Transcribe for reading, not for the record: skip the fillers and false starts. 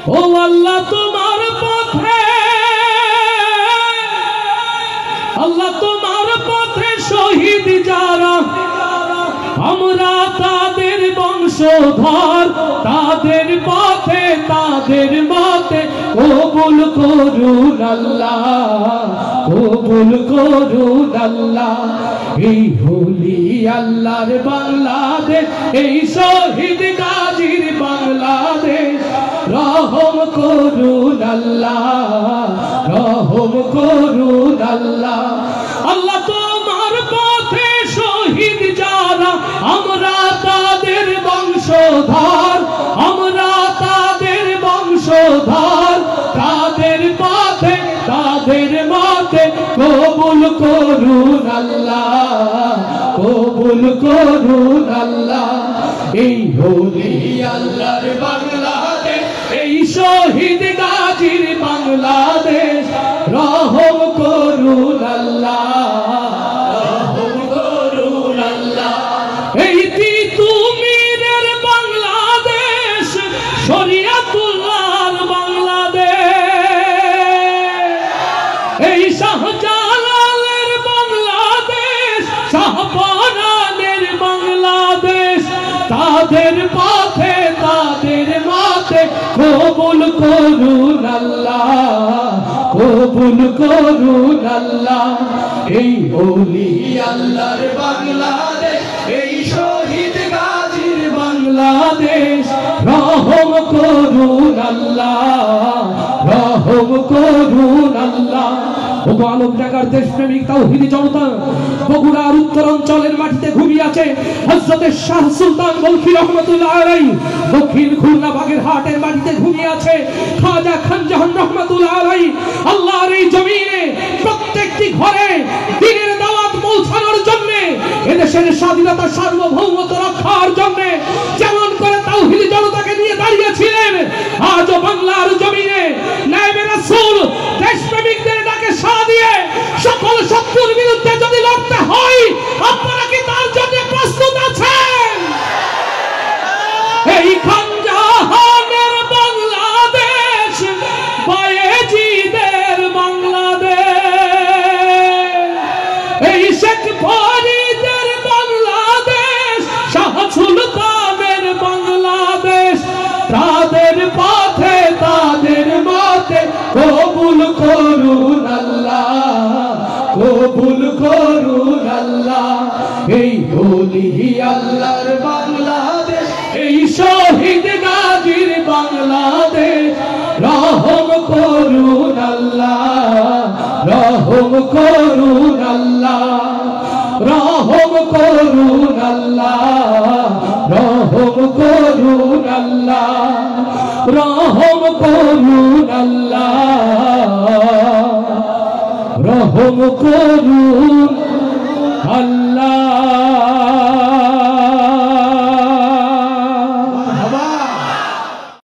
ও আল্লাহ তোমার পথে, আল্লাহ তোমার পথে শহীদ যারা, আমরা তাদের বংশধর, তাদের পথে তাদের মতে কবুল করুন আল্লাহ, কবুল করুন আল্লাহ। এই হোলি আল্লাহর বাংলাদেশ, এই শহীদ গাজীর বাংলাদেশ, রহম করুন আল্লাহ, রহম করুন আল্লাহ। আল্লাহ তোমার পথে শহীদ যারা, আমরা তাদের বংশধর, আমরা তাদের বংশধর, তাদের পথে তাদের মতে কবুল করুন আল্লাহ, কবুল করুন আল্লাহ। এই হোলি আল্লাহর বাংলাদেশ, এই শহীদ গাজীর বাংলাদেশ, রহম করুন আল্লাহ, রহম করুন আল্লাহ। এই তিতুমিরের বাংলাদেশ, শরিয়াতুল্লাহর বাংলাদেশ, এই শাহজালালের বাংলাদেশ, শাহপরানের বাংলাদেশ, তাদের পথে তাদের মতে কবুল করুন আল্লাহ, কবুল করুন আল্লাহ। এই হোলি আল্লাহর বাংলাদেশ, এই শহীদ গাজীর বাংলাদেশ, রহম করুন আল্লাহ, রহম করুন আল্লাহ। ও আলোক ঢাকার দেশপ্রেমিক তাওহীদি জনতা, বগুড়ার উত্তরাঞ্চলের মাটিতে ঘুমিয়ে আছে হযরতে শাহ সুলতান বলখী রহমাতুল্লাহ আলাইহি, দক্ষিণ খুলনা বাগেরহাটের মাটিতে ঘুমিয়ে আছে খাজা খানজাহান রহমাতুল্লাহ আলাইহি। আল্লাহর এই জমিনে প্রত্যেকটি ঘরে দ্বীনের দাওয়াত পৌঁছানোর জন্য, এদেশের স্বাধীনতা সার্বভৌমত্ব রক্ষার জন্য যেমন করে তাওহীদি জনতাকে নিয়ে দাঁড়িয়েছিলেন, আজও বাংলার জমিনে নায়েবে রাসূল দেশপ্রেমিকদের ডাকে সাড়া দিয়ে সকল শত্রুর বিরুদ্ধে যদি লড়তে হয়, আপনারা কি তার জন্য প্রস্তুত আছেন? এই খানজাহানের বাংলাদেশ, বায়েজিদের বাংলাদেশ, এই শেখ ফরিদের বাংলাদেশ, শাহ সুলতানের বাংলাদেশ, তাদের পথে তাদের মতে কবুল করুন আল্লাহ, কবুল করুন আল্লাহ। এই হোলি আল্লাহর বাংলাদেশ, এই শহীদ গাজীর বাংলাদেশ, রহম করুন আল্লাহ, রহম করুন আল্লাহ, রহম করুন আল্লাহ, রহম করুন আল্লাহ, রহম করুন আল্লাহ, রহম করুন